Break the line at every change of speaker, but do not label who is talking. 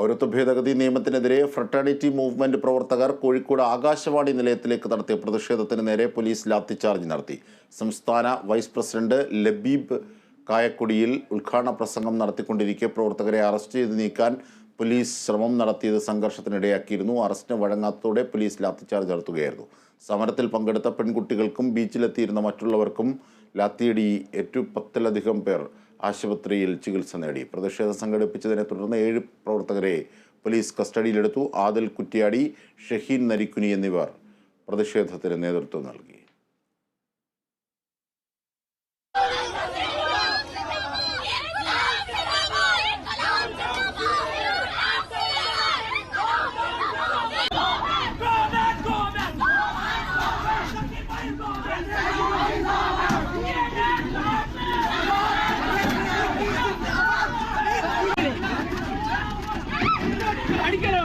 പൗരത്വ ഭേദഗതി നിയമത്തിനെതിരെ ഫ്രട്ടേണിറ്റി മൂവ്മെന്റ് പ്രവർത്തകർ കോഴിക്കോട് ആകാശവാണി നിലയത്തിലേക്ക് നടത്തിയ പ്രതിഷേധത്തിന് നേരെ പോലീസ് ലാത്തിച്ചാർജ് നടത്തി. സംസ്ഥാന വൈസ് പ്രസിഡന്റ് ലബീബ് കായക്കൊടിയിൽ ഉദ്ഘാടന പ്രസംഗം നടത്തിക്കൊണ്ടിരിക്കെ പ്രവർത്തകരെ അറസ്റ്റ് ചെയ്ത് നീക്കാൻ പോലീസ് ശ്രമം നടത്തിയത് സംഘർഷത്തിനിടയാക്കിയിരുന്നു. അറസ്റ്റിന് വഴങ്ങാത്തതോടെ പോലീസ് ലാത്തിച്ചാർജ് നടത്തുകയായിരുന്നു. സമരത്തിൽ പങ്കെടുത്ത പെൺകുട്ടികൾക്കും ബീച്ചിലെത്തിയിരുന്ന മറ്റുള്ളവർക്കും ലാത്തിയടി ഏറ്റു. 10-ലധികം പേർ ആശുപത്രിയിൽ ചികിത്സ നേടി. പ്രതിഷേധം സംഘടിപ്പിച്ചതിനെ തുടർന്ന് 7 പ്രവർത്തകരെ പോലീസ് കസ്റ്റഡിയിലെടുത്തു. ആദിൽ കുറ്റ്യാടി, ഷഹീൻ നരിക്കുനി എന്നിവർ പ്രതിഷേധത്തിന് നേതൃത്വം നൽകി.
அடிக்கல